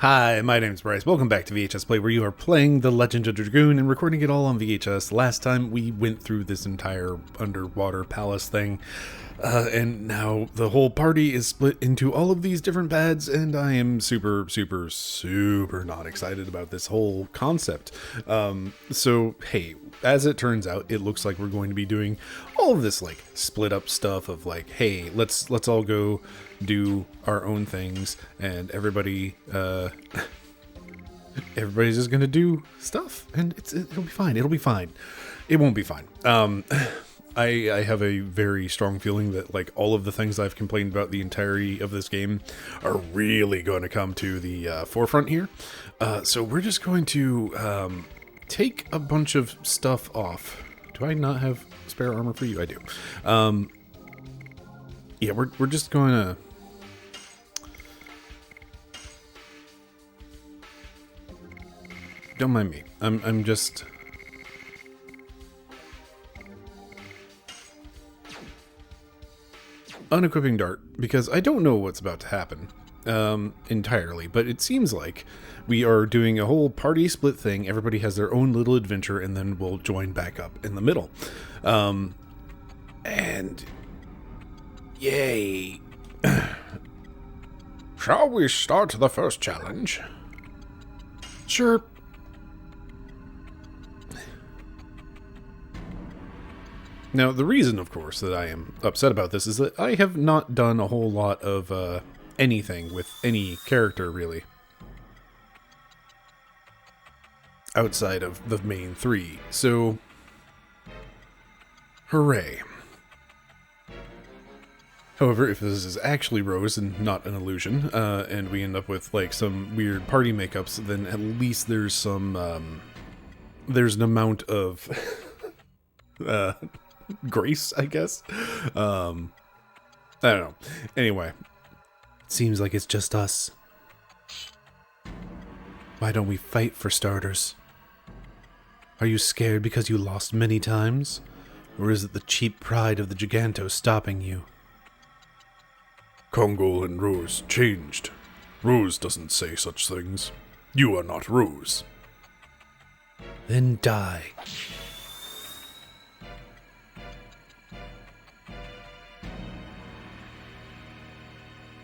Hi, my name's Bryce. Welcome back to VHS Play, where you are playing The Legend of Dragoon and recording it all on VHS. Last time we went through this entire underwater palace thing, and now the whole party is split into all of these different pads, and I am super not excited about this whole concept. So, hey, as it turns out, it looks like we're going to be doing all of this, like, split up stuff of, like, hey, let's all go do our own things, and everybody's just gonna do stuff, and it'll be fine. It won't be fine. I have a very strong feeling that, like, all of the things I've complained about the entirety of this game are really going to come to the forefront here. So we're just going to take a bunch of stuff off. Do I not have spare armor for you? I do. Yeah, we're just going to... Don't mind me. I'm just... unequipping Dart, because I don't know what's about to happen entirely, but it seems like we are doing a whole party split thing. Everybody has their own little adventure, and then we'll join back up in the middle. And... yay! Shall we start the first challenge? Sure. Now, the reason, of course, that I am upset about this is that I have not done a whole lot of anything with any character, really. Outside of the main three. So, hooray. However, if this is actually Rose and not an illusion, and we end up with, like, some weird party makeups, then at least there's some, there's an amount of, grace, I guess. I don't know. Anyway, seems like it's just us. Why don't we fight, for starters? Are you scared because you lost many times? Or is it the cheap pride of the Giganto stopping you? Congo and Rose changed. Rose doesn't say such things. You are not Rose. Then die.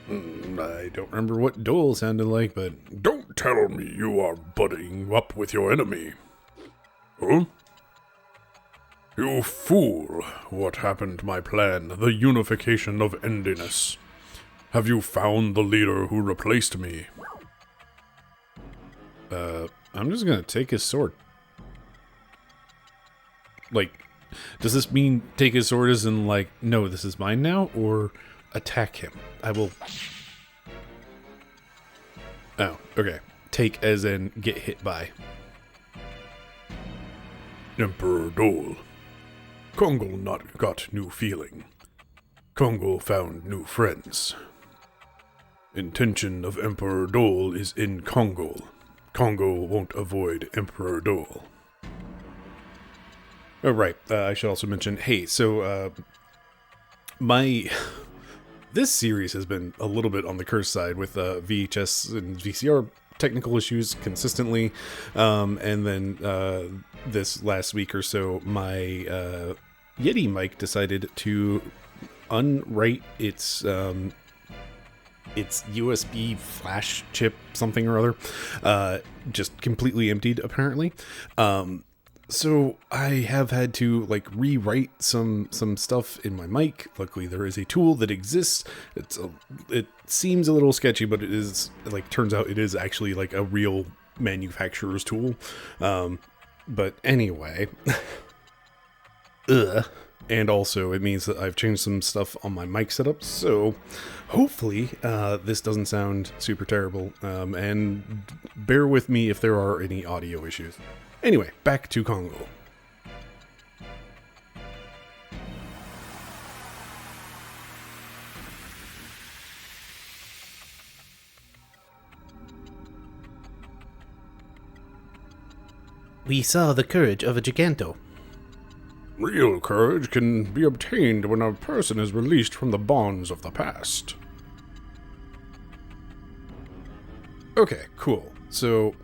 I don't remember what duel sounded like, but... Don't tell me you are buddying up with your enemy. Huh? You fool! What happened to my plan, the unification of endiness? Have you found the leader who replaced me? I'm just gonna take his sword. Like, does this mean take his sword as in, like, no, this is mine now, or attack him? I will... Oh, okay. Take as in get hit by. Emperor Dole. Congo not got new feeling. Congo found new friends. Intention of Emperor Dole is in Congo. Congo won't avoid Emperor Dole. Oh, right. I should also mention, hey, so, this series has been a little bit on the curse side with VHS and VCR technical issues consistently, and then this last week or so, my Yeti mic decided to unwrite its USB flash chip something or other, just completely emptied apparently. So I have had to, like, rewrite some stuff in my mic. Luckily, there is a tool that exists. It seems a little sketchy, but it is, like, turns out it is actually, like, a real manufacturer's tool. But anyway, and also it means that I've changed some stuff on my mic setup. So hopefully this doesn't sound super terrible. And bear with me if there are any audio issues. Anyway, back to Congo. We saw the courage of a Giganto. Real courage can be obtained when a person is released from the bonds of the past. Okay, cool. So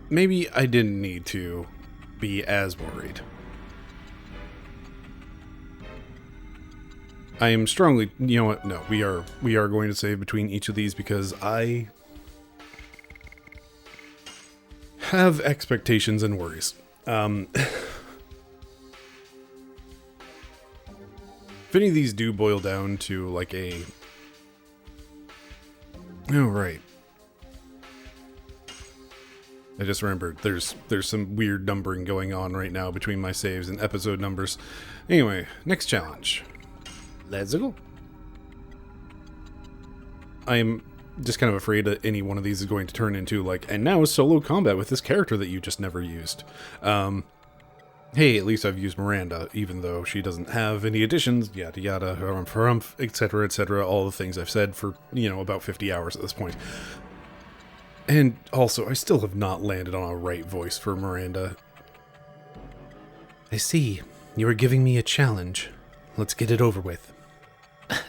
maybe I didn't need to be as worried. I am strongly, you know what? No, we are going to save between each of these because I have expectations and worries. If any of these do boil down to like a... Oh, right. I just remembered there's some weird numbering going on right now between my saves and episode numbers. Anyway, next challenge. Let's go. I'm just kind of afraid that any one of these is going to turn into like, and now solo combat with this character that you just never used. Hey, at least I've used Miranda, even though she doesn't have any additions, yada yada, harumph, etc., all the things I've said for, about 50 hours at this point. And also, I still have not landed on a right voice for Miranda. I see. You are giving me a challenge. Let's get it over with.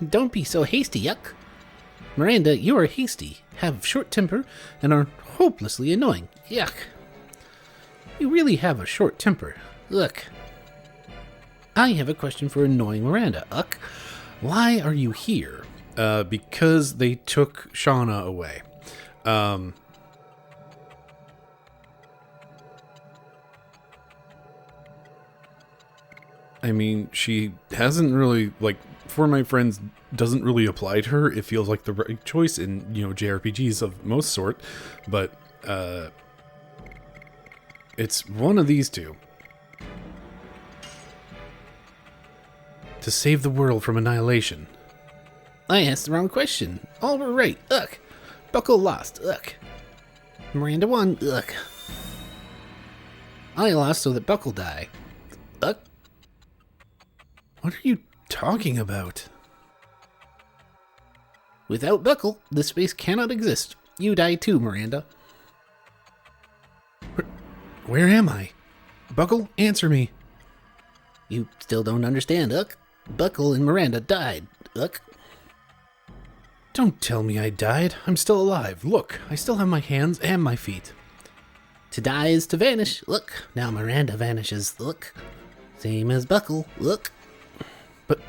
Don't be so hasty, Yuck. Miranda, you are hasty, have short temper, and are hopelessly annoying. Yuck. You really have a short temper. Look. I have a question for annoying Miranda. Uck, why are you here? Because they took Shauna away. I mean, she hasn't really, like, For My Friends doesn't really apply to her. It feels like the right choice in, JRPGs of most sort, but, it's one of these two. To save the world from annihilation. I asked the wrong question. All were right. Ugh. Buckle lost. Ugh. Miranda won. Ugh. I lost so that Buckle die. Ugh. What are you talking about? Without Buckle, this space cannot exist. You die too, Miranda. Where am I? Buckle, answer me. You still don't understand, Uck. Buckle and Miranda died, Uck. Don't tell me I died. I'm still alive. Look, I still have my hands and my feet. To die is to vanish. Look, now Miranda vanishes. Look. Same as Buckle. Look. But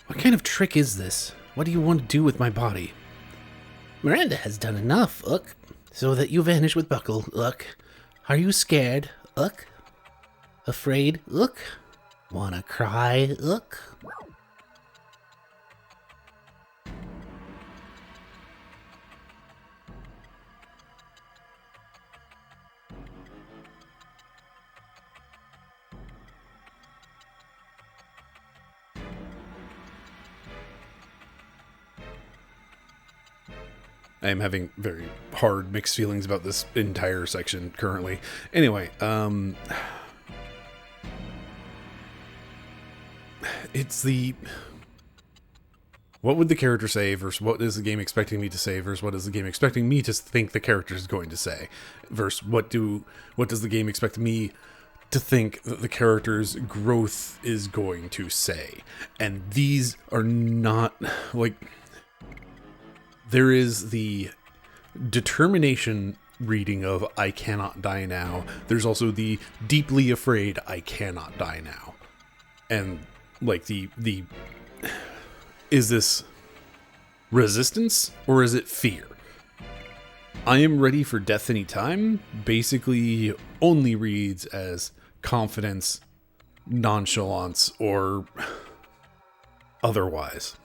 what kind of trick is this? What do you want to do with my body? Miranda has done enough, Uck, so that you vanish with Buckle, Uck. Are you scared, Uck? Afraid, Uck? Wanna cry, Uck? I am having very hard mixed feelings about this entire section currently. Anyway, it's the... What would the character say versus what is the game expecting me to say versus what is the game expecting me to think the character is going to say versus what does the game expect me to think that the character's growth is going to say. And these are not, like... There is the determination reading of I cannot die now. There's also the deeply afraid I cannot die now. And like the is this resistance or is it fear? I am ready for death anytime basically only reads as confidence, nonchalance, or otherwise.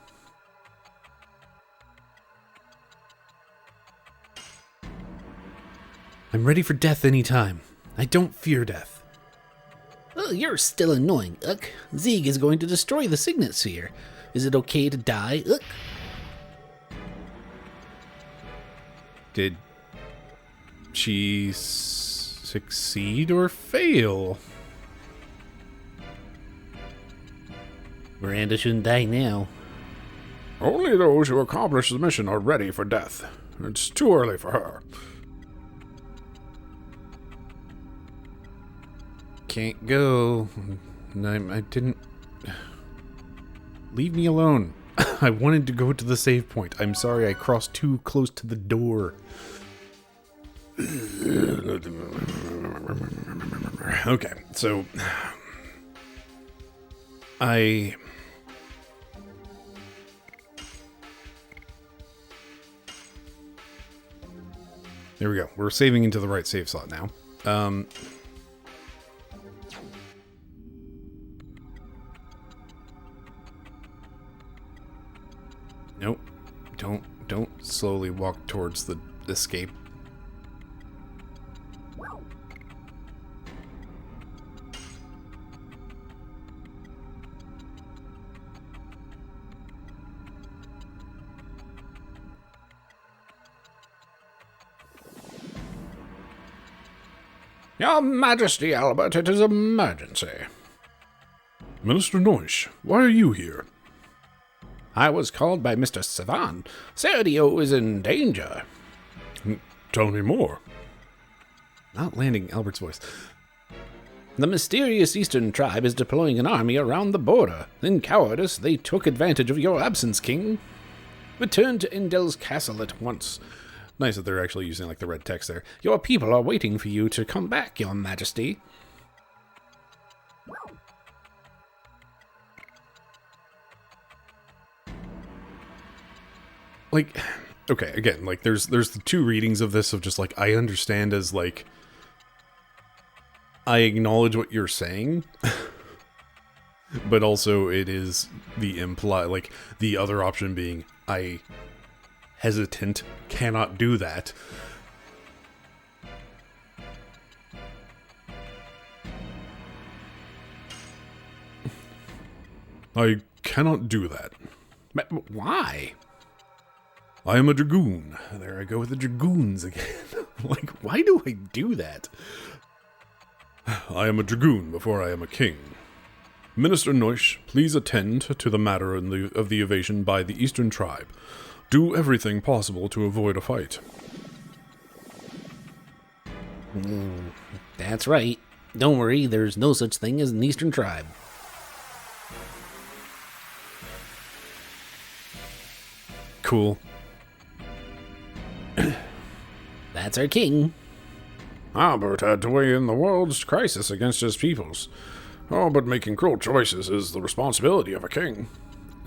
I'm ready for death anytime. I don't fear death. Oh, you're still annoying, Uck. Zeeg is going to destroy the Signet Sphere. Is it okay to die, Uck? Did she succeed or fail? Miranda shouldn't die now. Only those who accomplish the mission are ready for death. It's too early for her. Can't go. I didn't... Leave me alone. I wanted to go to the save point. I'm sorry I crossed too close to the door. Okay, so... There we go. We're saving into the right save slot now. Nope. Don't slowly walk towards the escape. Your Majesty, Albert, it is emergency. Minister Noish, why are you here? I was called by Mr. Savan. Sergio is in danger. Tell me more. Not landing Albert's voice. The mysterious Eastern tribe is deploying an army around the border. In cowardice, they took advantage of your absence, King. Return to Endel's castle at once. Nice that they're actually using, like, the red text there. Your people are waiting for you to come back, Your Majesty. Like, okay, again, like, there's the two readings of this of just, like, I understand as, like, I acknowledge what you're saying, but also it is the like, the other option being, I hesitant, cannot do that. I cannot do that. But why? I am a dragoon. There I go with the dragoons again. Like, why do I do that? I am a dragoon before I am a king. Minister Noish, please attend to the matter of the evasion by the Eastern tribe. Do everything possible to avoid a fight. That's right. Don't worry, there's no such thing as an Eastern tribe. Cool. That's our king. Albert had to weigh in the world's crisis against his peoples. Oh, but making cruel choices is the responsibility of a king.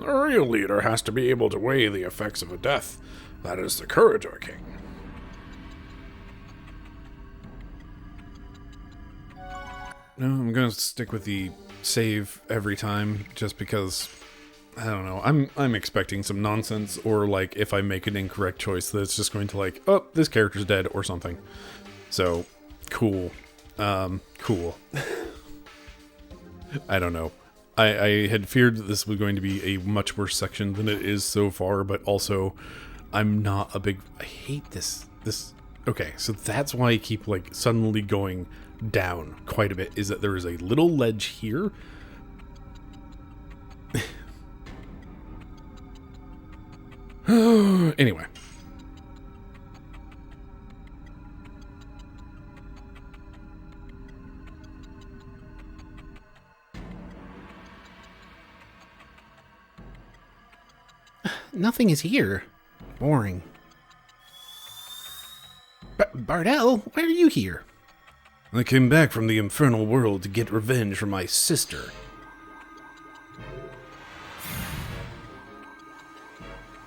A real leader has to be able to weigh the effects of a death. That is the courage of a king. No, I'm gonna stick with the save every time, just because, I don't know, I'm expecting some nonsense, or like, if I make an incorrect choice, that it's just going to like, oh, this character's dead, or something. So, cool. Cool. I don't know. I had feared that this was going to be a much worse section than it is so far, but also, I'm not a big... I hate this. Okay, so that's why I keep, like, suddenly going down quite a bit, is that there is a little ledge here. Anyway. Nothing is here. Boring. Bardell, why are you here? I came back from the infernal world to get revenge for my sister.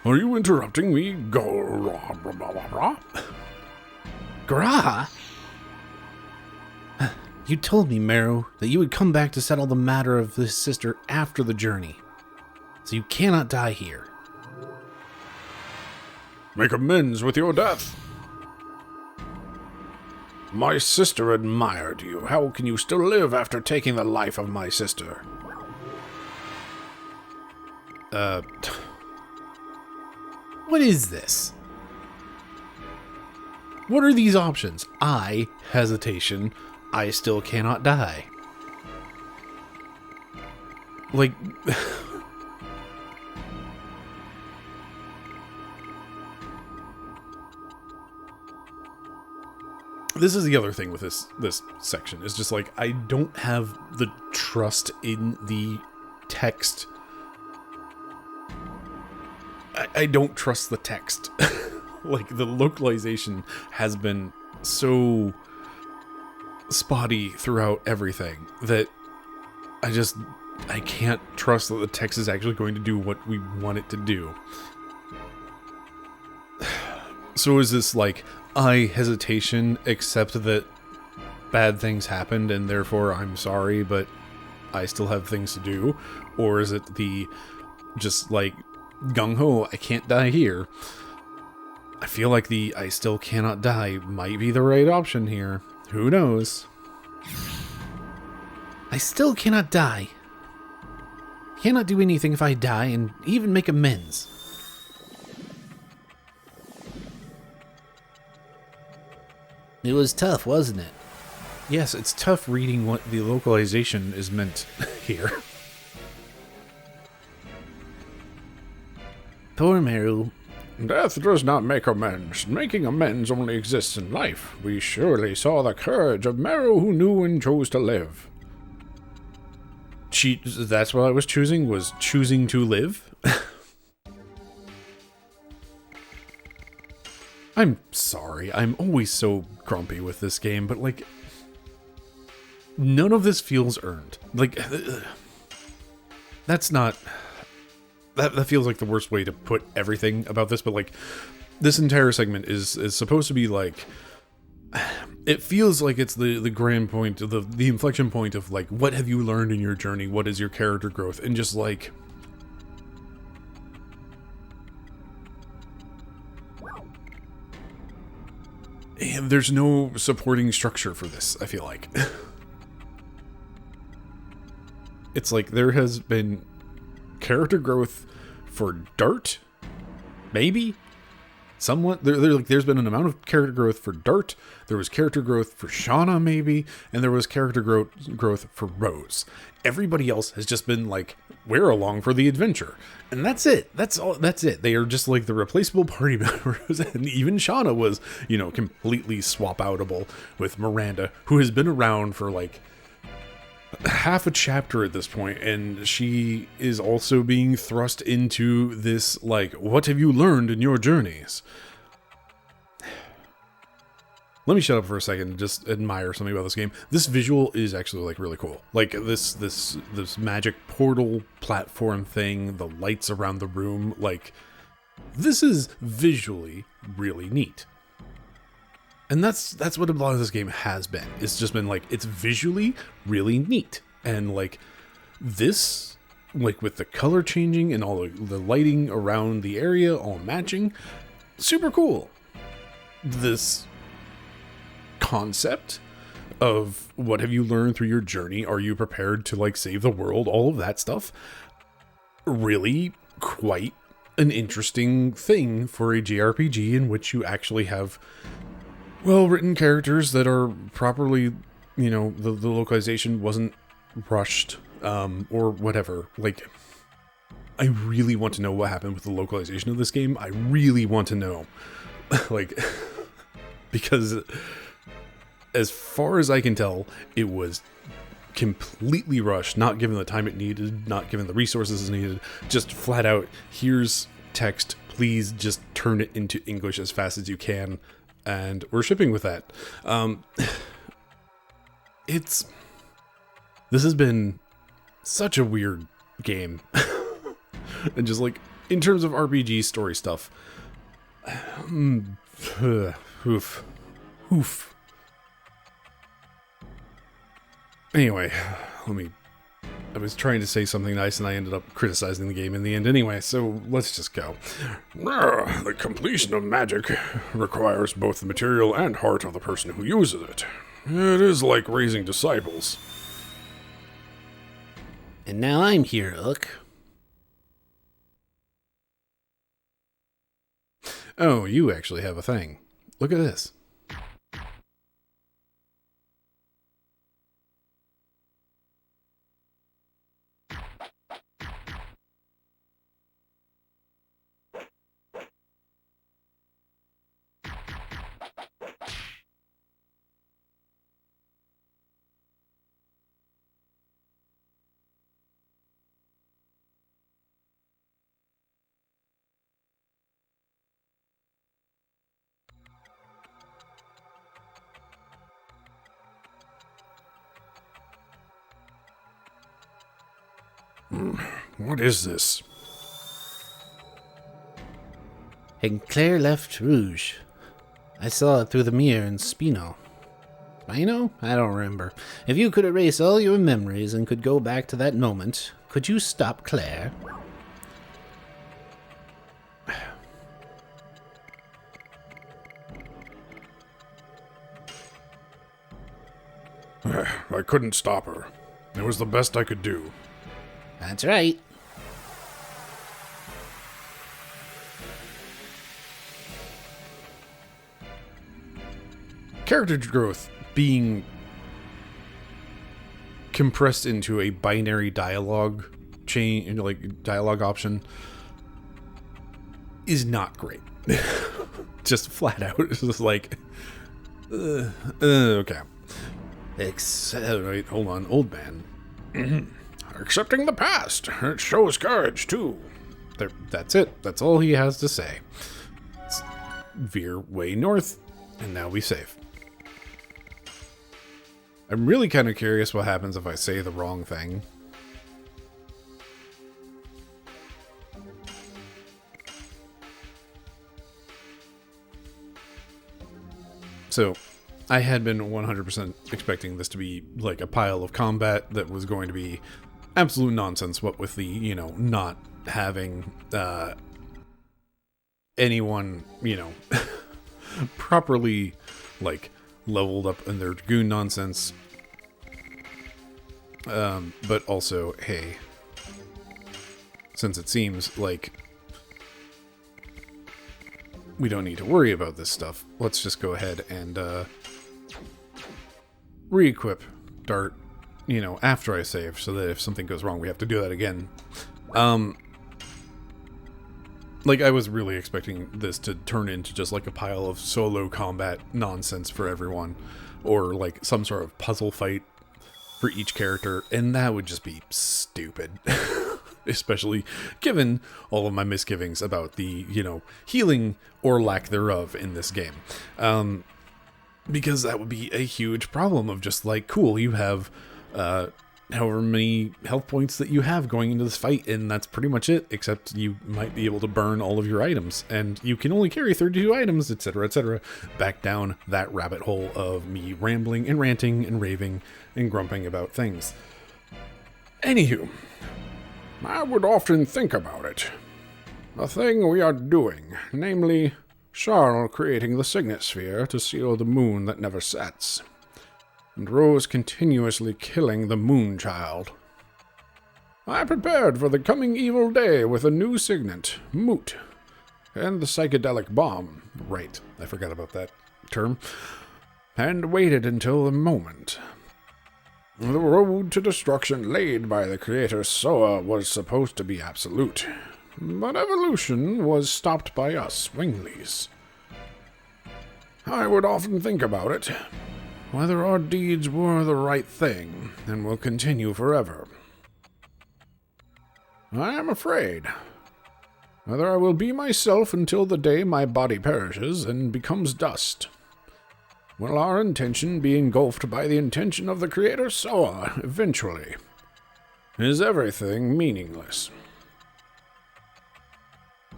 Are you interrupting me? Gra? You told me, Marrow, that you would come back to settle the matter of this sister after the journey. So you cannot die here. Make amends with your death. My sister admired you. How can you still live after taking the life of my sister? What is this? What are these options? I, hesitation, I still cannot die. Like... This is the other thing with this section, is just like, I don't have the trust in the text I don't trust the text. Like, the localization has been so spotty throughout everything that I can't trust that the text is actually going to do what we want it to do. So is this like, I hesitation, accept that bad things happened and therefore I'm sorry, but I still have things to do? Or is it the just like gung-ho, I can't die here? I feel like the I still cannot die might be the right option here. Who knows? I still cannot die. Cannot do anything if I die, and even make amends. It was tough, wasn't it? Yes, it's tough reading what the localization is meant here. Poor Meru. Death does not make amends. Making amends only exists in life. We surely saw the courage of Meru who knew and chose to live. That's what I was choosing to live? I'm sorry, I'm always so grumpy with this game, but like, none of this feels earned. Like, that's not... That feels like the worst way to put everything about this, but like, this entire segment is supposed to be like... It feels like it's the grand point, the inflection point of like, what have you learned in your journey? What is your character growth? And just like... And there's no supporting structure for this, I feel like. It's like there has been character growth for Dart, maybe? Somewhat. There's been an amount of character growth for Dart, there was character growth for Shauna, maybe, and there was character growth for Rose. Everybody else has just been like, we're along for the adventure. And that's it. That's it. They are just like the replaceable party members. And even Shauna was, completely swap-outable with Miranda, who has been around for like half a chapter at this point, and she is also being thrust into this, like, what have you learned in your journeys? Let me shut up for a second and just admire something about this game. This visual is actually, like, really cool. Like, this magic portal platform thing, the lights around the room, like, this is visually really neat. And that's what a lot of this game has been. It's just been, like, it's visually really neat. And, like, this, like, with the color changing and all the lighting around the area all matching, super cool. This concept of what have you learned through your journey, are you prepared to like save the world, all of that stuff, really quite an interesting thing for a JRPG in which you actually have well-written characters that are properly, the localization wasn't rushed, or whatever. Like, I really want to know what happened with the localization of this game. I really want to know. Like, because as far as I can tell, it was completely rushed, not given the time it needed, not given the resources it needed, just flat out, here's text, please just turn it into English as fast as you can, and we're shipping with that. This has been such a weird game. And just like, in terms of RPG story stuff, oof. Anyway, I was trying to say something nice and I ended up criticizing the game in the end anyway, so let's just go. The completion of magic requires both the material and heart of the person who uses it. It is like raising disciples. And now I'm here, Ook. Oh, you actually have a thing. Look at this. What is this? And Claire left Rouge. I saw it through the mirror in Spino. Spino? I don't remember. If you could erase all your memories and could go back to that moment, could you stop Claire? I couldn't stop her. It was the best I could do. That's right. Character growth being compressed into a binary dialogue chain, like dialogue option, is not great. Just flat out. It's just like, okay. Right, hold on, old man. Accepting the past. It shows courage, too. That's it. That's all he has to say. Let's veer way north, and now we save. I'm really kind of curious what happens if I say the wrong thing. So, I had been 100% expecting this to be like a pile of combat that was going to be absolute nonsense, what with the, you know, not having anyone, you know, properly, like, leveled up in their Dragoon nonsense. But also, hey, since it seems like we don't need to worry about this stuff, let's just go ahead and re-equip Dart, you know, after I save, so that if something goes wrong, we have to do that again. Like, I was really expecting this to turn into just like a pile of solo combat nonsense for everyone, or like some sort of puzzle fight for each character, and that would just be stupid. Especially given all of my misgivings about the, you know, healing or lack thereof in this game. Because that would be a huge problem of just like, cool, you have however many health points that you have going into this fight, and that's pretty much it, except you might be able to burn all of your items, and you can only carry 32 items, etc., back down that rabbit hole of me rambling and ranting and raving and grumping about things. Anywho, I would often think about it. The thing we are doing, namely, Charles creating the signet sphere to seal the moon that never sets, and Rose continuously killing the moon child. I prepared for the coming evil day with a new signet, Moot, and the psychedelic bomb. Right, I forgot about that term. And waited until the moment. The road to destruction laid by the creator Soa was supposed to be absolute, but evolution was stopped by us Winglies. I would often think about it, whether our deeds were the right thing and will continue forever. I am afraid, whether I will be myself until the day my body perishes and becomes dust. Will our intention be engulfed by the intention of the creator Soa eventually? Is everything meaningless?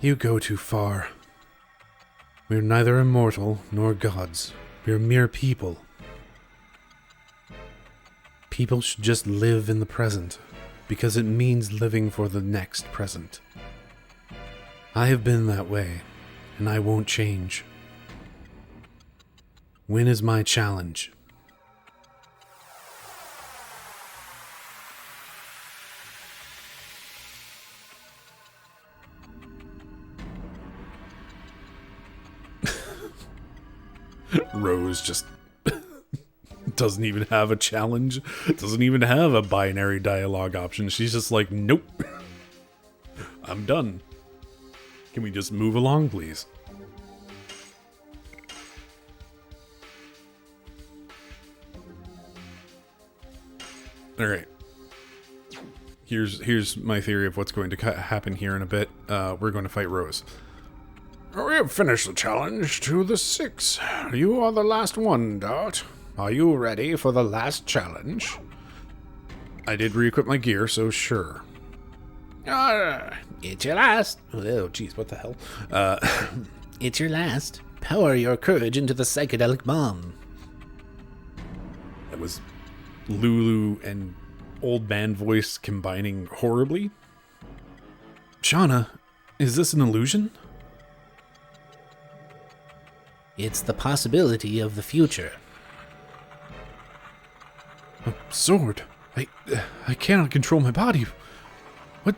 You go too far. We're neither immortal nor gods. We're mere people. People should just live in the present, because it means living for the next present. I have been that way, and I won't change. When is my challenge? Rose just doesn't even have a challenge, doesn't even have a binary dialogue option. She's just like, nope, I'm done. Can we just move along, please? All right. Here's my theory of what's going to happen here in a bit. We're going to fight Rose. We have finished the challenge to the 6. You are the last one, Dart. Are you ready for the last challenge? I did re-equip my gear, so sure. It's your last. Oh, jeez, what the hell? It's your last. Power your courage into the psychedelic bomb. That was Lulu and old man voice combining horribly. Shauna, is this an illusion? It's the possibility of the future. A sword. I cannot control my body. What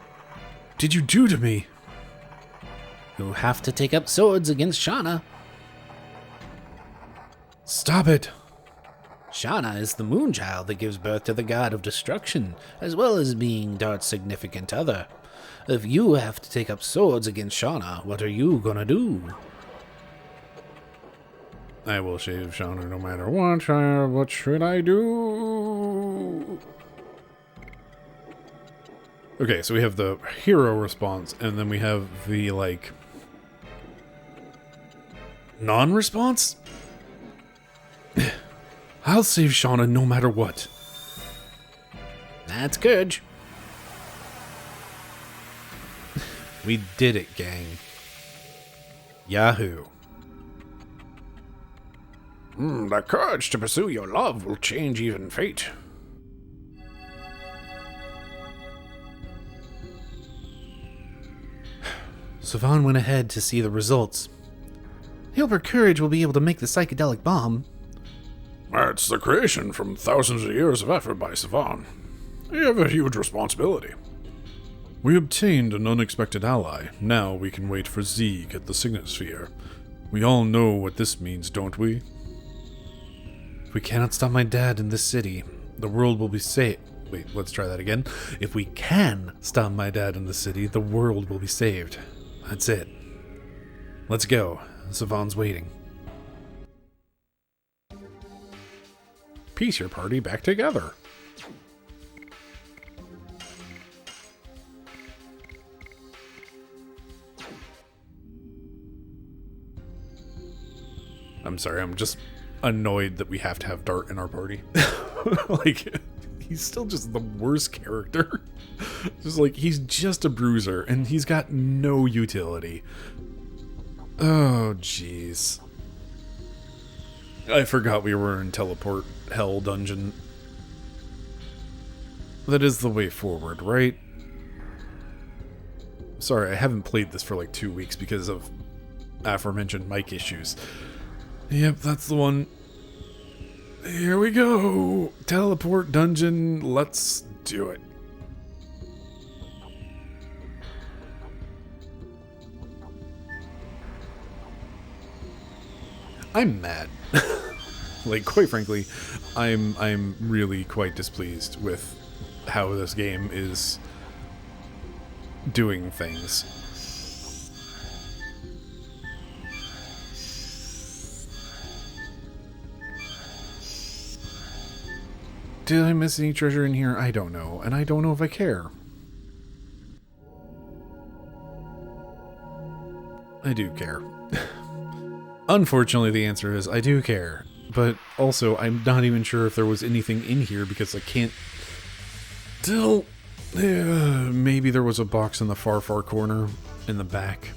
did you do to me? You'll have to take up swords against Shauna. Stop it. Shauna is the moonchild that gives birth to the god of destruction, as well as being Dart's significant other. If you have to take up swords against Shauna, what are you gonna do? I will shave Shauna no matter what. What should I do? Okay, so we have the hero response, and then we have the, like, non-response? I'll save Shauna no matter what. That's Courage. We did it, gang. Yahoo. The courage to pursue your love will change even fate. Savan went ahead to see the results. I hope her courage will be able to make the psychedelic bomb. It's the creation from thousands of years of effort by Savan. You have a huge responsibility. We obtained an unexpected ally. Now we can wait for Zeke at the Signet Sphere. We all know what this means, don't we? If we cannot stop my dad in this city, the world will be saved. Wait, let's try that again. If we can stop my dad in the city, the world will be saved. That's it. Let's go. Savan's waiting. Piece your party back together. I'm sorry, I'm just annoyed that we have to have Dart in our party. Like, he's still just the worst character. Just like, he's just a bruiser, and he's got no utility. Oh, jeez. I forgot we were in Teleport Hell Dungeon. That is the way forward, right? Sorry, I haven't played this for like 2 weeks because of aforementioned mic issues. Yep, that's the one. Here we go. Teleport dungeon. Let's do it. I'm mad. Like, quite frankly, I'm really quite displeased with how this game is doing things. Did I miss any treasure in here? I don't know, and I don't know if I care. I do care. Unfortunately, the answer is I do care. But also, I'm not even sure if there was anything in here because I can't tell. Maybe there was a box in the far corner in the back.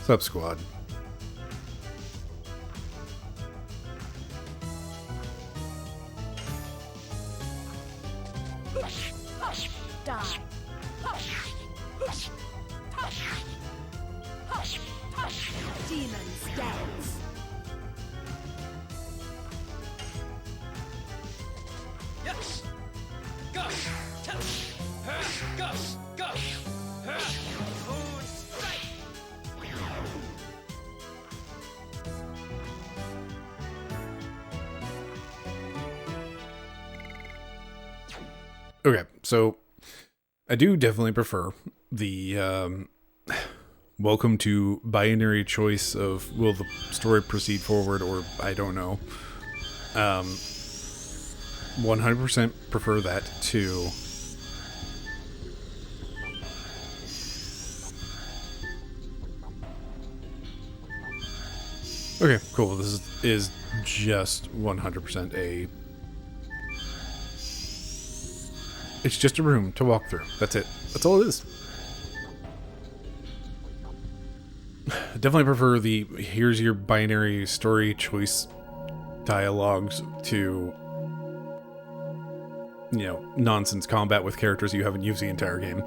Sup, squad? Die. Demon's dance. Yes. Gush. Touch. Gush. Gush. Moon strike. Okay, so I do definitely prefer the welcome to binary choice of will the story proceed forward or I don't know. 100% prefer that to okay, cool. This is just 100% a It's just a room to walk through. That's it. That's all it is. Definitely prefer the here's your binary story choice dialogues to, you know, nonsense combat with characters you haven't used the entire game.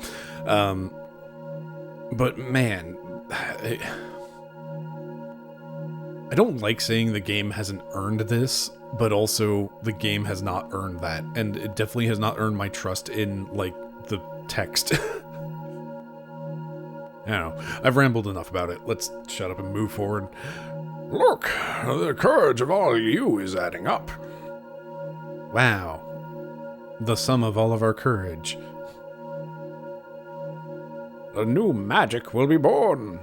But man, I don't like saying the game hasn't earned this, but also the game has not earned that, and it definitely has not earned my trust in, like, the text. I don't know. I've rambled enough about it. Let's shut up and move forward. Look, the courage of all you is adding up. Wow. The sum of all of our courage. A new magic will be born.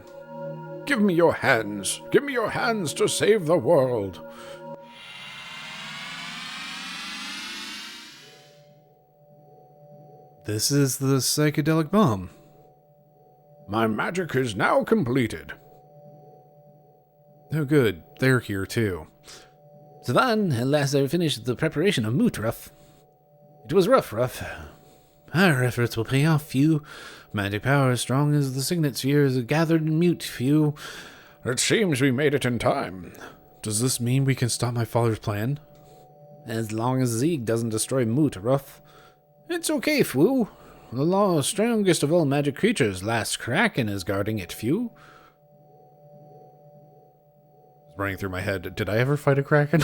Give me your hands. Give me your hands to save the world. This is the psychedelic bomb. My magic is now completed. Oh good, they're here too. So then, at last I finished the preparation of Moot, Ruff. It was rough. Our efforts will pay off, few. Magic power as strong as the signet spheres gathered in Moot, few. It seems we made it in time. Does this mean we can stop my father's plan? As long as Zeeg doesn't destroy Moot, Ruff. It's okay, Fu. The strongest of all magic creatures, last Kraken, is guarding it, few. It's running through my head. Did I ever fight a Kraken?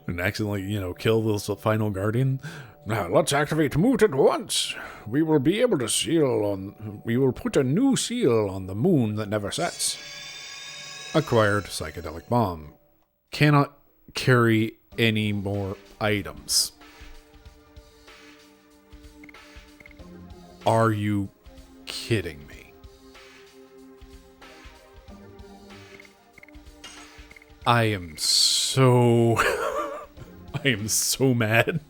And accidentally, you know, kill this final guardian? Now let's activate Moot at once. We will be able to we will put a new seal on the moon that never sets. Acquired psychedelic bomb. Cannot carry any more items. Are you kidding me? I am so mad.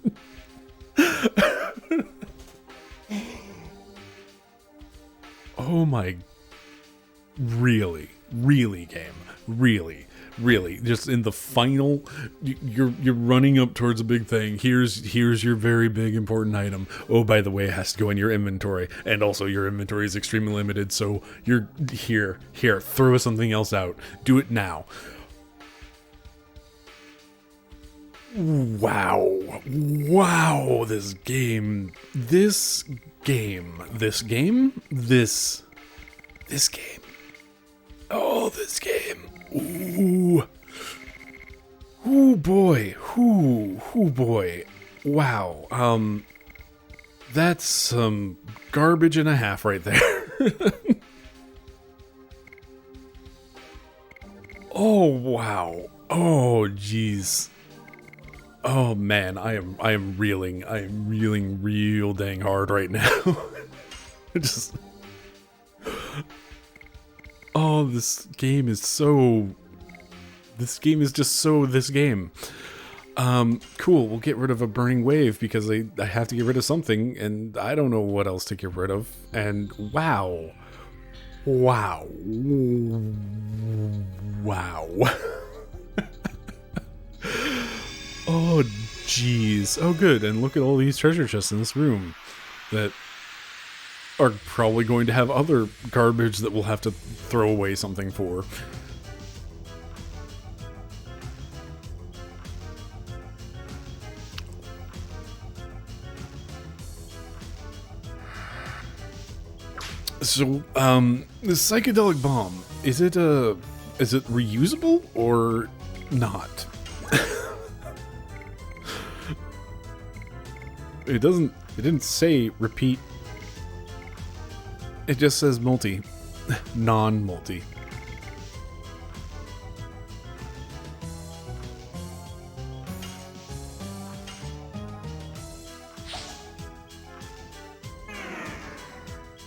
Oh my, really game, really, just in the final, you're running up towards a big thing. Here's your very big important item. Oh, by the way, it has to go in your inventory, and also your inventory is extremely limited, so you're here, throw something else out. Do it now. Wow, this game. Oh, this game. Ooh, boy. Ooh, boy. Wow. That's some garbage and a half right there. Oh, wow. Oh, jeez. Oh man, I am reeling. I am reeling real dang hard right now. Just, oh, this game is just so this game. Cool, we'll get rid of a burning wave because I have to get rid of something, and I don't know what else to get rid of. And wow. Oh, jeez. Oh, good. And look at all these treasure chests in this room that are probably going to have other garbage that we'll have to throw away something for. So, the psychedelic bomb, is it reusable or not? It didn't say repeat. It just says multi. Non-multi.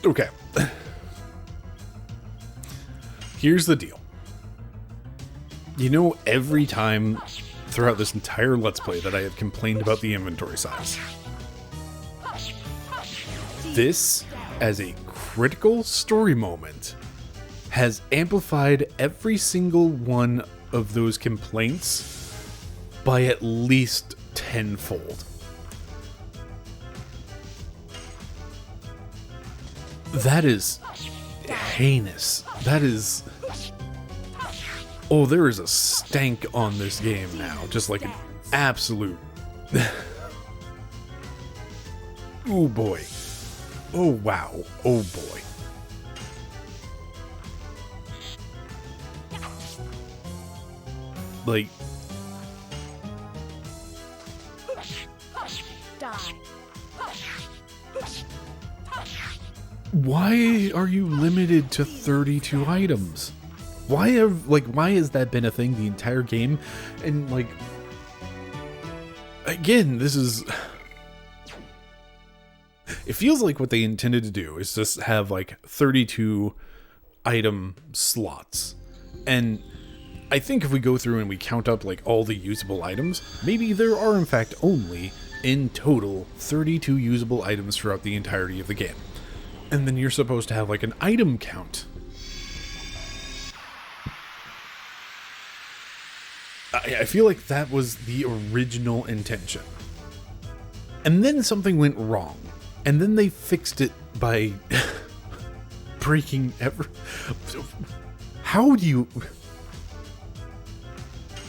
Okay. Here's the deal. You know, every time throughout this entire Let's Play that I have complained about the inventory size. This, as a critical story moment, has amplified every single one of those complaints by at least tenfold. That is heinous. That is... Oh, there is a stank on this game now. Just like an absolute... Oh boy. Oh wow. Oh boy. Like... Die. Why are you limited to 32 items? Why has that been a thing the entire game? And like, again, this is... It feels like what they intended to do is just have like 32 item slots. And I think if we go through and we count up like all the usable items, maybe there are in fact only in total 32 usable items throughout the entirety of the game. And then you're supposed to have like an item count. I feel like that was the original intention. And then something went wrong. And then they fixed it by breaking How do you...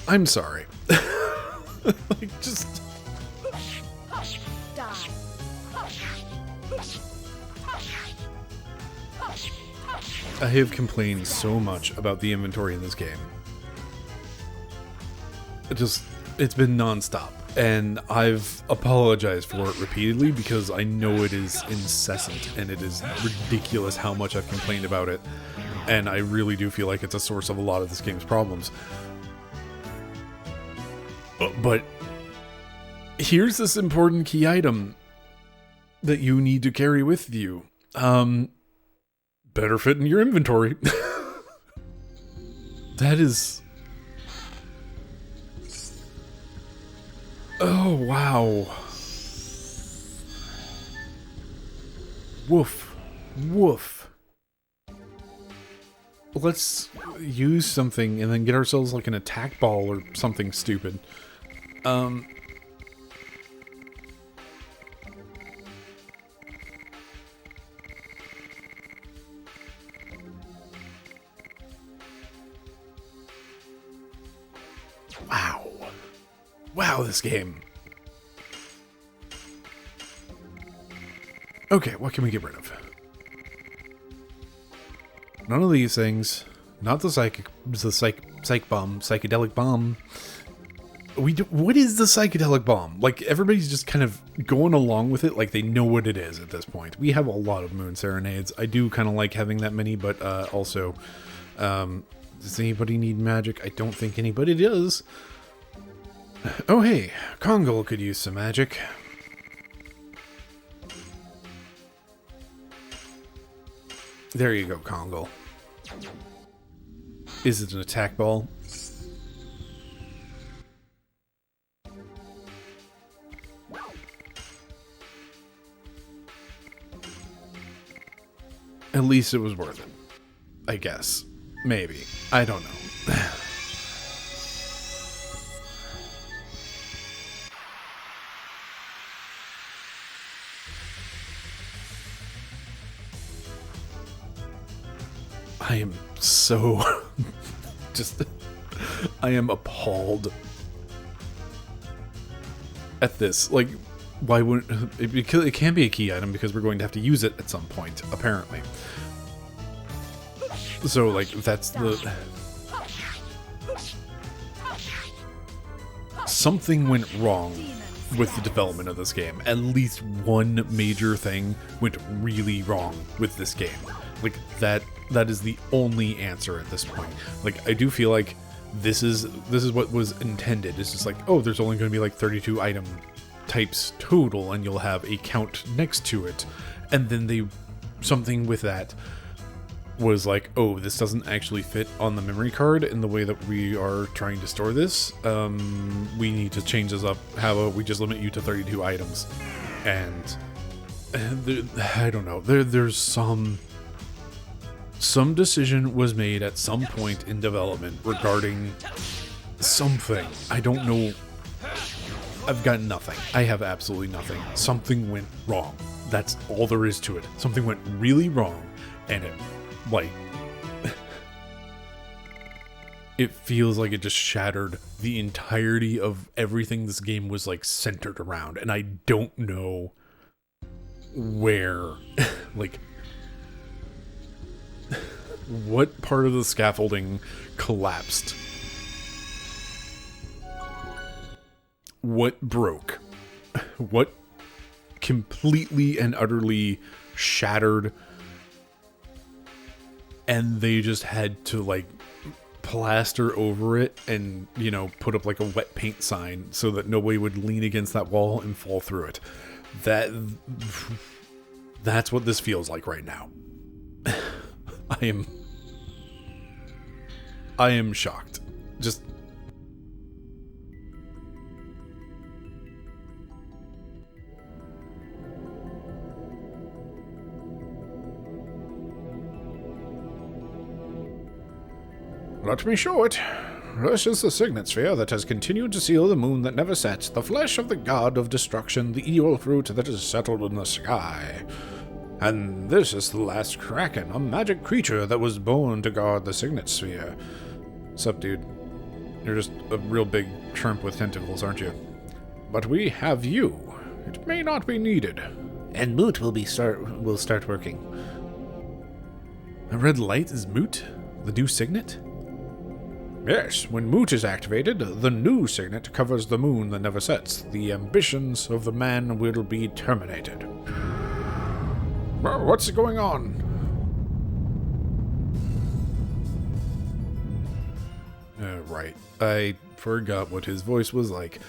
I'm sorry. Like, just... Die. I have complained so much about the inventory in this game. It's been non-stop. And I've apologized for it repeatedly because I know it is incessant and it is ridiculous how much I've complained about it. And I really do feel like it's a source of a lot of this game's problems. But here's this important key item that you need to carry with you. Better fit in your inventory. That is... Oh, wow. Woof. Woof. Let's use something and then get ourselves like an attack ball or something stupid. Wow. Wow, this game. Okay, what can we get rid of? None of these things. Not the psych bomb, psychedelic bomb. What is the psychedelic bomb? Like, everybody's just kind of going along with it like they know what it is at this point. We have a lot of Moon Serenades. I do kind of like having that many, but also, does anybody need magic? I don't think anybody does. Oh hey, Kongol could use some magic. There you go, Kongol. Is it an attack ball? At least it was worth it. I guess. Maybe. I don't know. I am so... I am appalled at this. Like, why wouldn't... It can be a key item because we're going to have to use it at some point, apparently. So, like, that's the... Something went wrong with the development of this game. At least one major thing went really wrong with this game. Like, that is the only answer at this point. Like, I do feel like this is what was intended. It's just like, oh, there's only going to be like 32 item types total, and you'll have a count next to it. And then something with that was like, oh, this doesn't actually fit on the memory card in the way that we are trying to store this. We need to change this up. How about we just limit you to 32 items? And I don't know. There's some decision was made at some point in development regarding something. I don't know. I've got nothing. I have absolutely nothing. Something went wrong That's all there is to it. Something went really wrong, and it, like, it feels like it just shattered the entirety of everything this game was, like, centered around. And I don't know where, like, what part of the scaffolding collapsed. What broke? What completely and utterly shattered, and they just had to, like, plaster over it and, you know, put up like a wet paint sign so that nobody would lean against that wall and fall through it. That's what this feels like right now. I am shocked. Just Let me show it. This is the signet sphere that has continued to seal the moon that never sets, the flesh of the god of destruction, the evil fruit that is settled in the sky. And this is the last kraken, a magic creature that was born to guard the signet sphere. sup, dude? You're just a real big shrimp with tentacles, aren't you? But we have you. It may not be needed. And Moot will start working. A red light is Moot? The new signet? Yes, when Moot is activated, the new signet covers the moon that never sets. The ambitions of the man will be terminated. What's going on? Right. I forgot what his voice was like.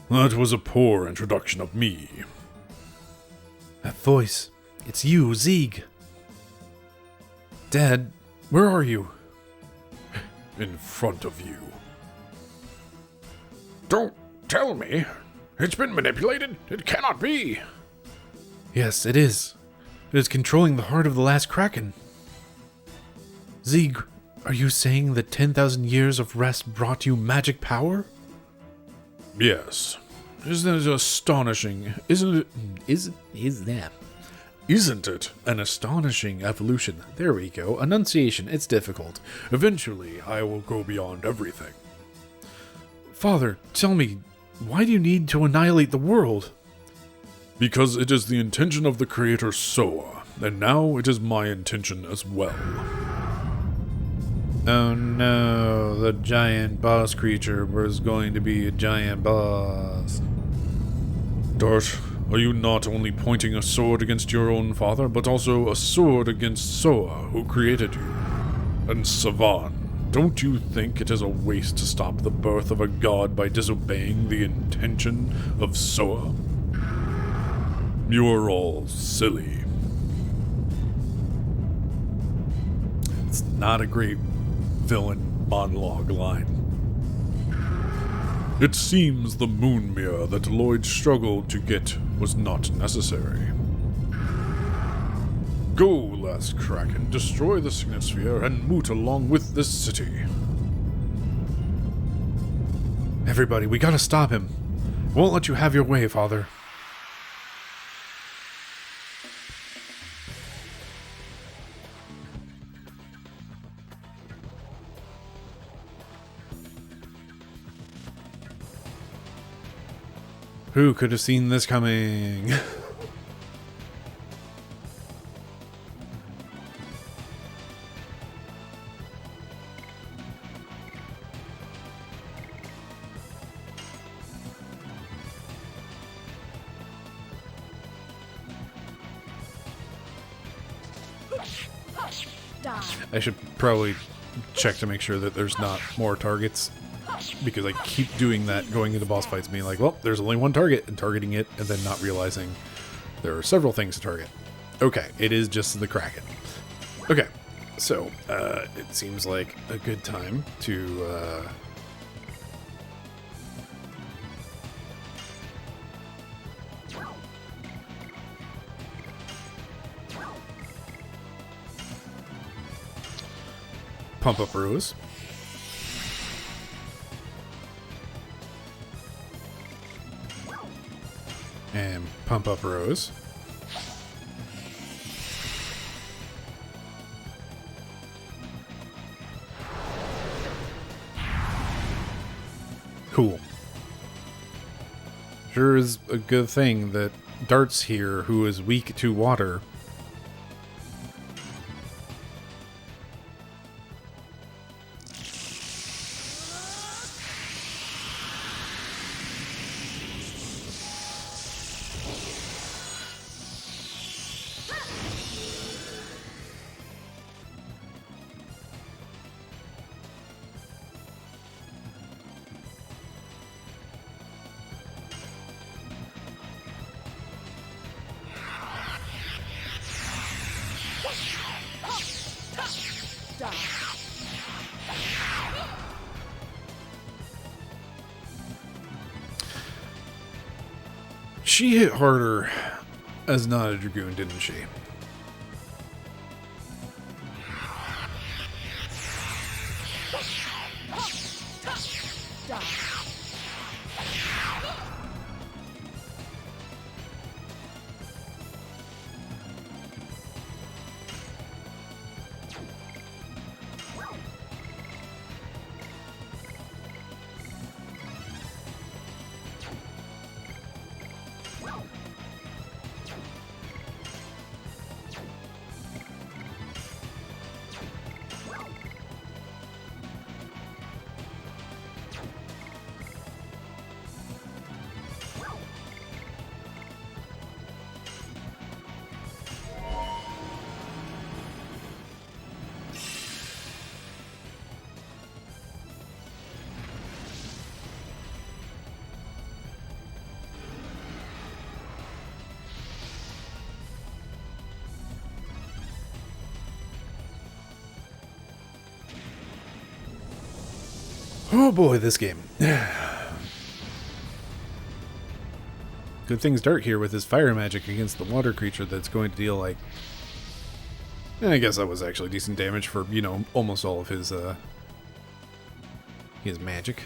That was a poor introduction of me. That voice. It's you, Zeeg. Dad, where are you? In front of you. Don't tell me. It's been manipulated. It cannot be. Yes, it is. It is controlling the heart of the last Kraken. Zeeg, are you saying that 10,000 years of rest brought you magic power? Yes. Isn't it astonishing? Isn't it an astonishing evolution? There we go. Enunciation. It's difficult. Eventually, I will go beyond everything. Father, tell me, why do you need to annihilate the world? Because it is the intention of the creator Soa, and now it is my intention as well. Oh no, the giant boss creature was going to be a giant boss. Dart, are you not only pointing a sword against your own father, but also a sword against Soa, who created you? And Savan, don't you think it is a waste to stop the birth of a god by disobeying the intention of Soa? You are all silly. It's not a great villain monologue line. It seems the moon mirror that Lloyd struggled to get was not necessary. Go, last Kraken, destroy the signet sphere and Moot along with this city. Everybody, we gotta stop him. Won't let you have your way, Father. Who could have seen this coming? Die. I should probably check to make sure that there's not more targets, because I keep doing that, going into boss fights, being like, well, there's only one target, and targeting it, and then not realizing there are several things to target. Okay, it is just the Kraken. Okay, so, it seems like a good time to, pump up Rose. And pump up Rose. Cool. Sure is a good thing that Dart's here, who is weak to water. Die. She hit harder as not a Dragoon, didn't she? Die. Oh boy, this game. Good thing's Dart here with his fire magic against the water creature that's going to deal, like... I guess that was actually decent damage for, you know, almost all of his magic.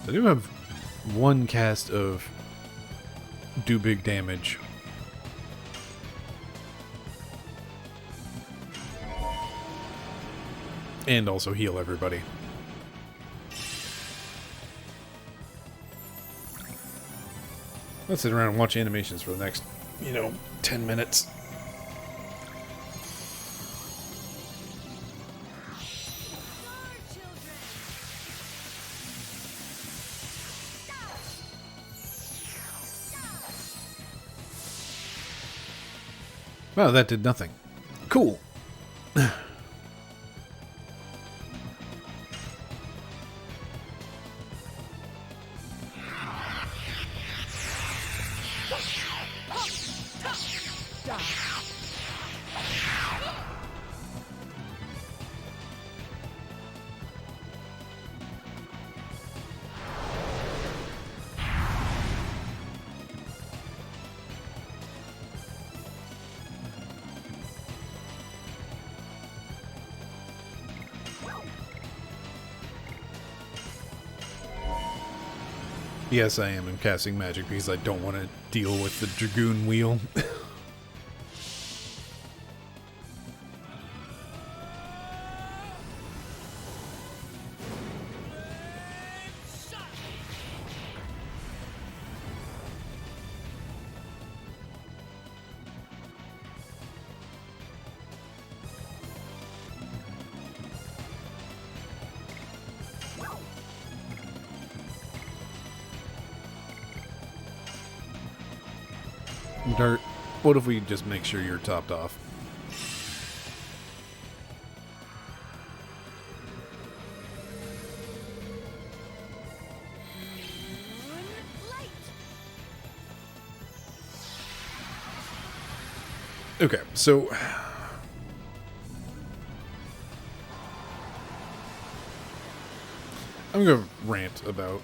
I do have one cast of do big damage. And also heal everybody. Let's sit around and watch animations for the next, 10 minutes. Wow, that did nothing. Cool. Yes, I am casting magic because I don't want to deal with the Dragoon wheel. Dart, what if we just make sure you're topped off? Okay, so I'm gonna rant about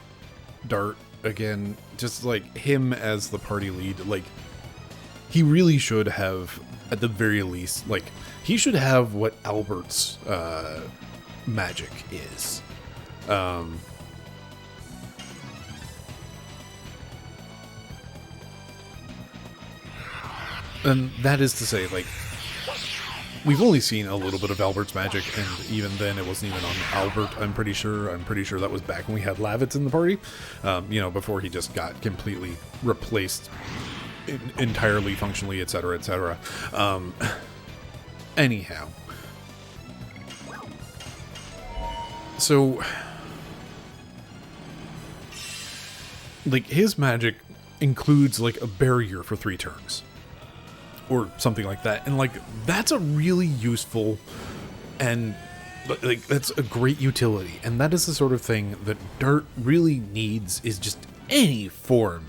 Dart again, just like him as the party lead. Like, he really should have, at the very least, like, he should have what Albert's magic is. And that is to say, like, we've only seen a little bit of Albert's magic, and even then it wasn't even on Albert, I'm pretty sure. I'm pretty sure that was back when we had Lavitz in the party, before he just got completely replaced entirely functionally, etc., etc. Anyhow. So, like, his magic includes, like, a barrier for 3 turns. Or something like that. And, like, that's a really useful and, like, that's a great utility. And that is the sort of thing that Dart really needs, is just any form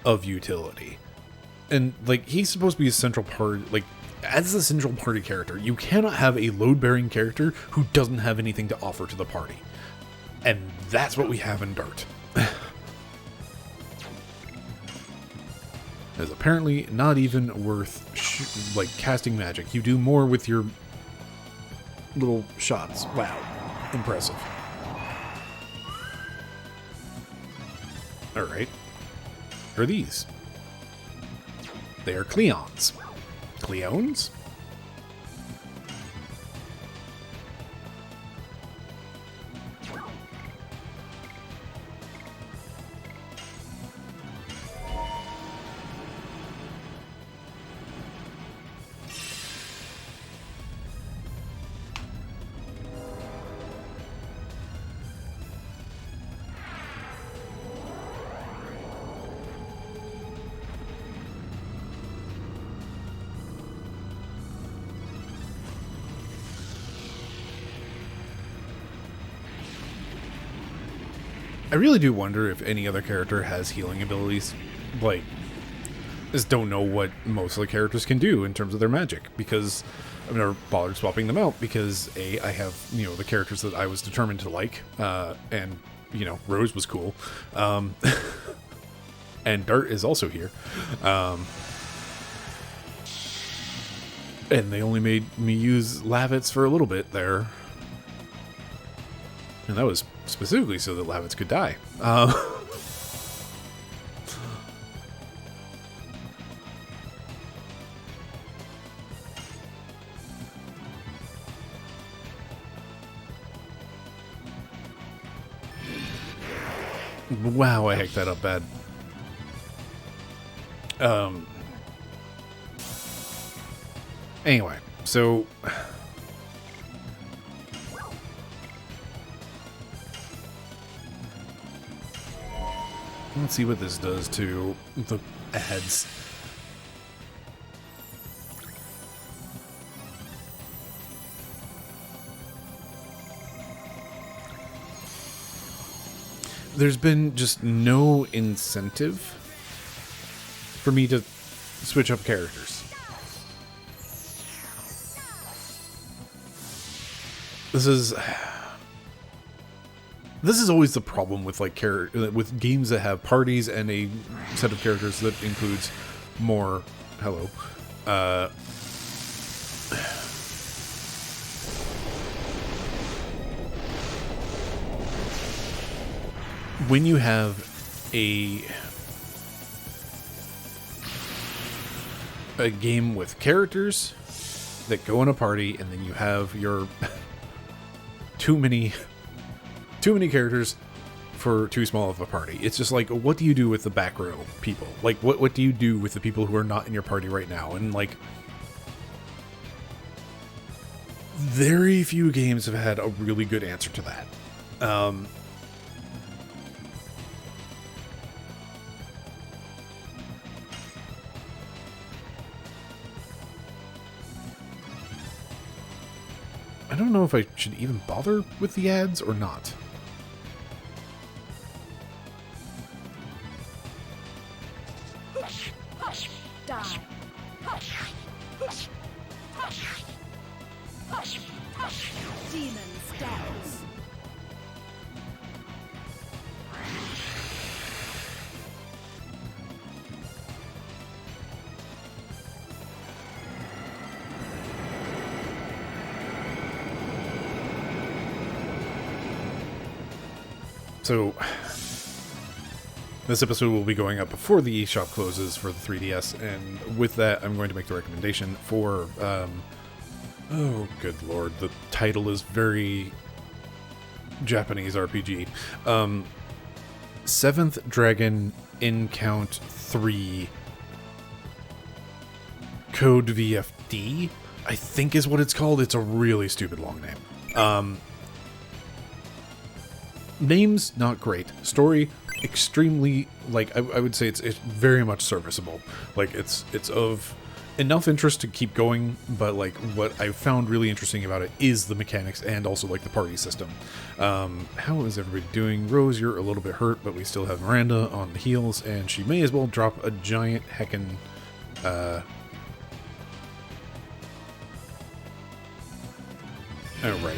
of utility. And, like, he's supposed to be a central part, like, as the central party character, you cannot have a load-bearing character who doesn't have anything to offer to the party. And that's what we have in Dart. It's apparently not even worth, casting magic. You do more with your little shots. Wow. Impressive. Alright. What are these? They are Cleons. Cleons? I really do wonder if any other character has healing abilities. Like, just don't know what most of the characters can do in terms of their magic, because I've never bothered swapping them out, because A, I have, the characters that I was determined to like, and, Rose was cool. And Dart is also here. And they only made me use Lavitz for a little bit there. And that was specifically so that Lavitz could die. Wow, I hacked that up bad. Anyway, so let's see what this does to the ads. There's been just no incentive for me to switch up characters. This is always the problem with with games that have parties and a set of characters that includes more when you have a game with characters that go in a party, and then you have your too many characters for too small of a party. It's just like, what do you do with the back row people? Like, what do you do with the people who are not in your party right now? And, like, very few games have had a really good answer to that. I don't know if I should even bother with the ads or not. Die. Demon stance. So, This episode will be going up before the eShop closes for the 3DS, and with that, I'm going to make the recommendation for, oh, good lord, the title is very Japanese RPG. Seventh Dragon Incount 3 Code VFD, I think is what it's called. It's a really stupid long name. Name's not great. Story, extremely, like, I would say it's very much serviceable. Like, it's of enough interest to keep going, but, like, what I found really interesting about it is the mechanics and also, like, the party system. How is everybody doing? Rose, you're a little bit hurt, but we still have Miranda on the heels, and she may as well drop a giant heckin', oh, right.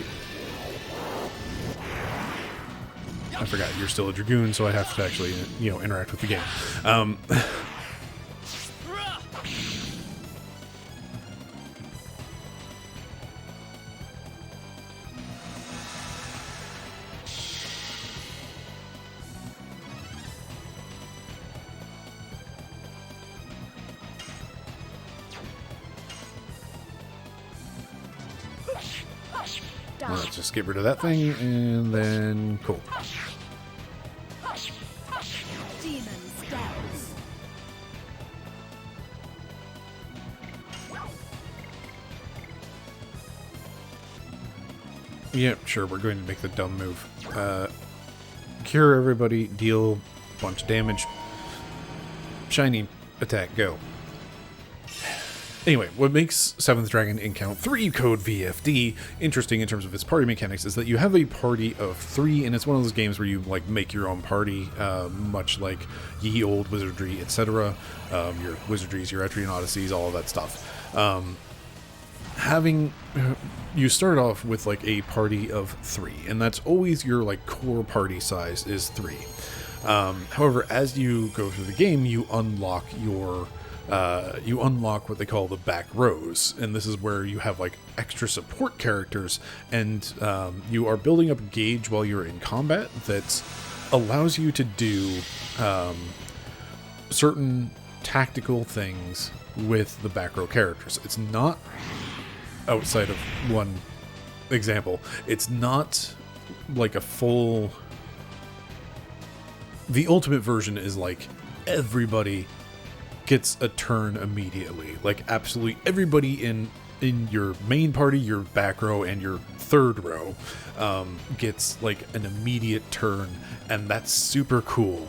I forgot, you're still a Dragoon, so I have to actually, you know, interact with the game. Let's just get rid of that thing, and then, cool. Demon stance. Yeah, sure, we're going to make the dumb move. Cure everybody, deal a bunch of damage. Shiny attack, go. Anyway, what makes 7th Dragon Incount 3 Code VFD interesting in terms of its party mechanics is that you have a party of 3, and it's one of those games where you, like, make your own party, much like Ye Old Wizardry, etc. Your Wizardries, your Etrian Odysseys, all of that stuff. You start off with, like, a party of 3, and that's always your, like, core party size is 3. However, as you go through the game, you unlock what they call the back rows, and this is where you have, like, extra support characters, and you are building up a gauge while you're in combat that allows you to do certain tactical things with the back row characters. It's not, outside of one example, it's not like a full... The ultimate version is like everybody gets a turn immediately. Like, absolutely everybody in your main party, your back row, and your third row gets, like, an immediate turn, and that's super cool.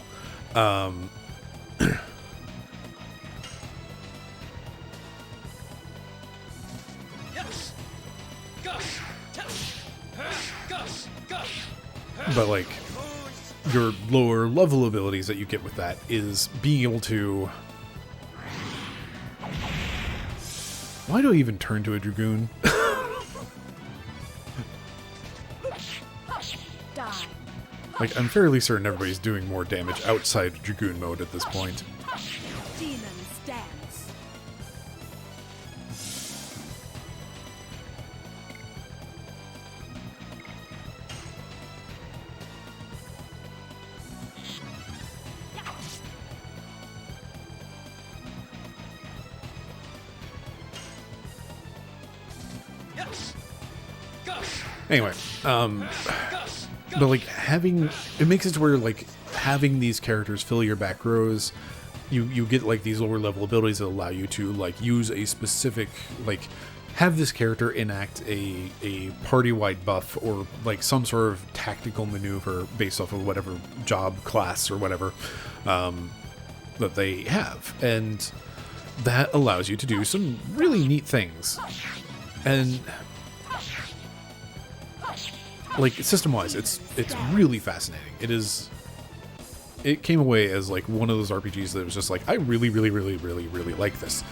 But, like, your lower level abilities that you get with that is being able to... Why do I even turn to a Dragoon? Die. Like, I'm fairly certain everybody's doing more damage outside Dragoon mode at this point. Demon stance. Anyway, but, like, it makes it to where, like, having these characters fill your back rows, you get, like, these lower level abilities that allow you to, like, use a specific, like, have this character enact a party-wide buff or, like, some sort of tactical maneuver based off of whatever job class or whatever that they have, and that allows you to do some really neat things. And, like, system-wise, it's really fascinating. It came away as, like, one of those RPGs that was just like, I really, really, really, really, really like this.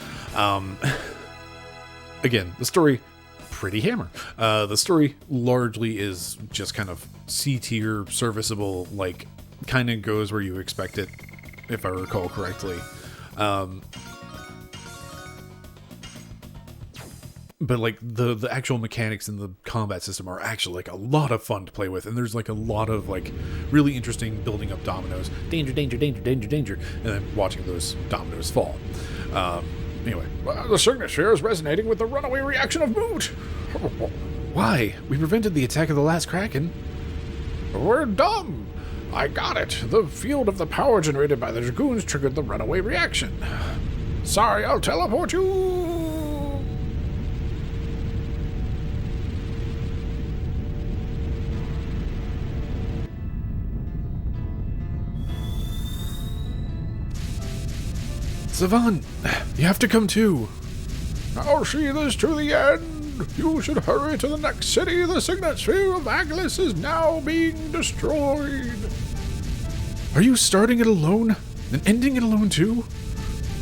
Again, the story, pretty hammer. The story largely is just kind of C-tier, serviceable, like, kind of goes where you expect it, if I recall but like the actual mechanics in the combat system are actually like a lot of fun to play with, and there's like a lot of like really interesting building up dominoes, danger, danger, danger, danger, danger, and then watching those dominoes fall. Anyway, The signature is resonating with the runaway reaction of Moot. why? We prevented the attack of the last Kraken. We're dumb. I got it. The field of the power generated by the Dragoons triggered the runaway reaction. Sorry, I'll teleport you. Savan, you have to come too. I'll see this to the end. You should hurry to the next city. The signet sphere of Aglis is now being destroyed. Are you starting it alone and ending it alone too?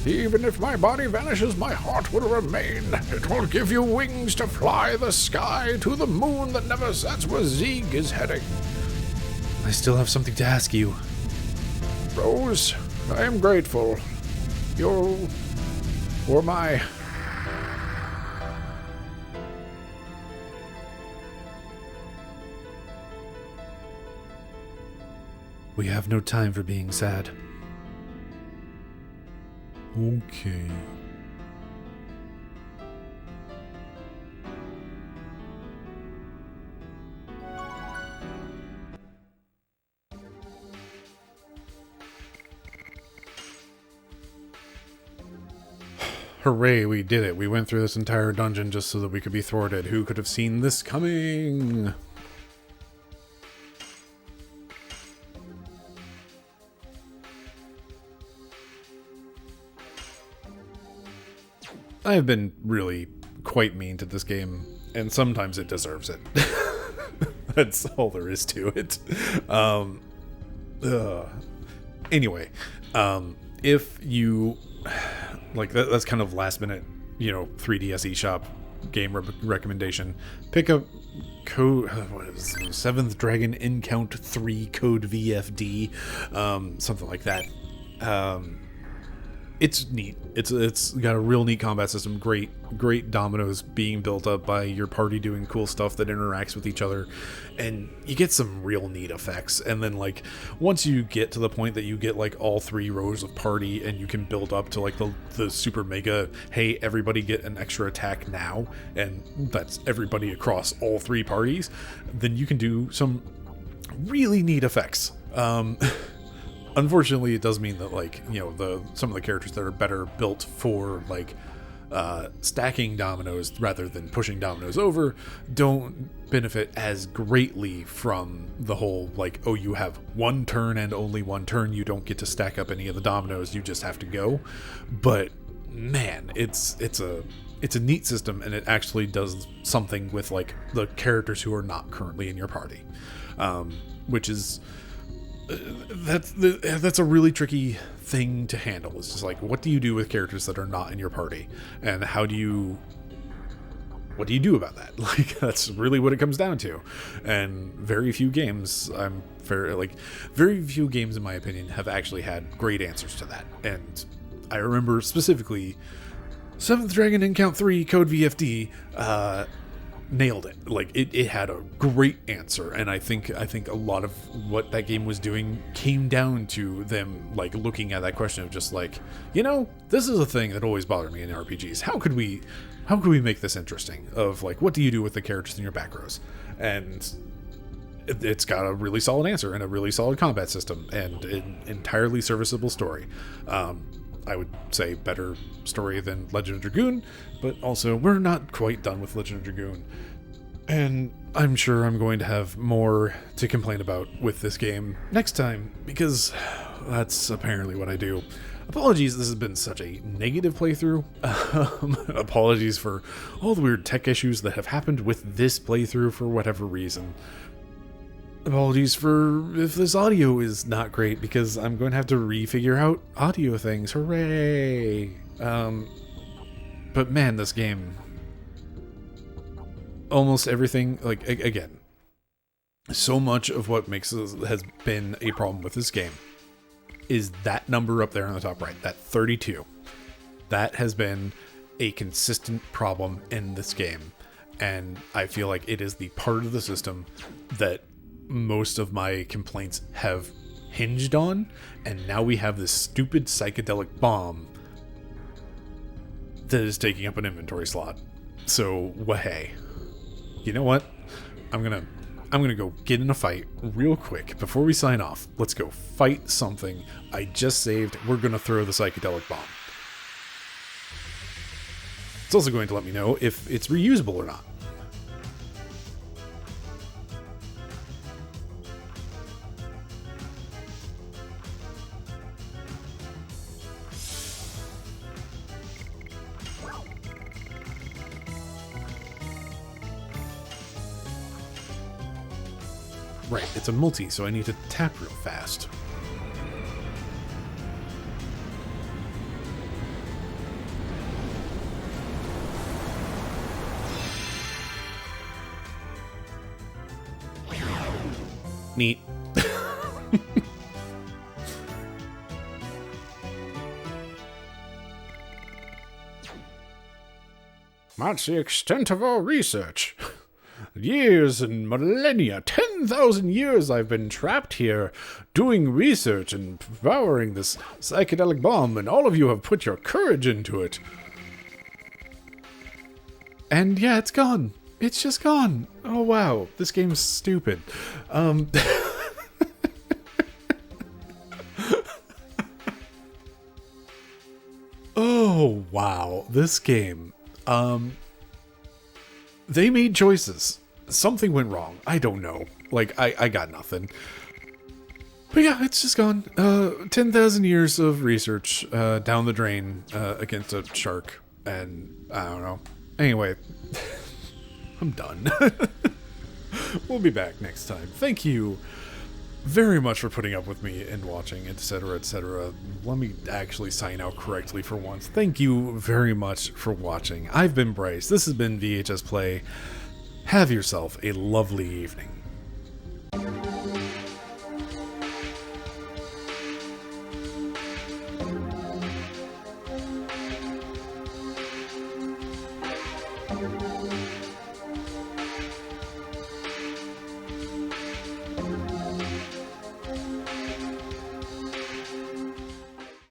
Even if my body vanishes, my heart will remain. It will give you wings to fly the sky to the moon that never sets where Zeeg is heading. I still have something to ask you. Rose, I am grateful. You were my... We have no time for being sad. Okay. Hooray, we did it. We went through this entire dungeon just so that we could be thwarted. Who could have seen this coming? I have been really quite mean to this game, and sometimes it deserves it. That's all there is to it. Anyway, if you like, that's kind of last minute, 3DS eShop game recommendation. Pick up code, what is it, 7th Dragon Encount 3 code VFD, something like that. It's neat. It's got a real neat combat system. Great dominoes being built up by your party doing cool stuff that interacts with each other, and you get some real neat effects. And then like once you get to the point that you get like all 3 rows of party and you can build up to like the super mega, hey, everybody get an extra attack now, and that's everybody across all 3 parties, then you can do some really neat effects. Unfortunately, it does mean that, like, some of the characters that are better built for, like, stacking dominoes rather than pushing dominoes over don't benefit as greatly from the whole, like, oh, you have 1 turn and only 1 turn, you don't get to stack up any of the dominoes, you just have to go. But, man, it's a neat system, and it actually does something with, like, the characters who are not currently in your party, which is... That's a really tricky thing to handle. It's just like, what do you do with characters that are not in your party, and what do you do about that? Like, that's really what it comes down to. And very few games, very few games in my opinion have actually had great answers to that. And I remember specifically 7th Dragon Encount 3 code VFD nailed it. Like, it had a great answer, and I think a lot of what that game was doing came down to them, like, looking at that question of just like, this is a thing that always bothered me in RPGs. How could we make this interesting? Of like, what do you do with the characters in your back rows? And it's got a really solid answer and a really solid combat system and an entirely serviceable story. I would say better story than Legend of Dragoon, but also we're not quite done with Legend of Dragoon. And I'm sure I'm going to have more to complain about with this game next time, because that's apparently what I do. Apologies, this has been such a negative playthrough. Apologies for all the weird tech issues that have happened with this playthrough for whatever reason. Apologies for if this audio is not great, because I'm going to have to refigure out audio things. Hooray! But man, this game... Almost everything, like, again, so much of what has been a problem with this game is that number up there on the top right, that 32. That has been a consistent problem in this game. And I feel like it is the part of the system that most of my complaints have hinged on. And now we have this stupid psychedelic bomb that is taking up an inventory slot. So, hey, you know what? I'm gonna go get in a fight real quick before we sign off. Let's go fight something I just saved. We're gonna throw the psychedelic bomb. It's also going to let me know if it's reusable or not. Right, it's a multi, so I need to tap real fast. Neat. That's the extent of our research. Years and millennia, 10,000 years I've been trapped here, doing research and powering this psychedelic bomb, and all of you have put your courage into it. And yeah, it's gone. It's just gone. Oh wow, this game's stupid. Oh wow, this game. They made choices. Something went wrong. I don't know. Like, I got nothing. But yeah, it's just gone. 10,000 years of research down the drain against a shark. And I don't know. Anyway, I'm done. We'll be back next time. Thank you very much for putting up with me and watching, etc., etc. Let me actually sign out correctly for once. Thank you very much for watching. I've been Bryce. This has been VHS Play. Have yourself a lovely evening.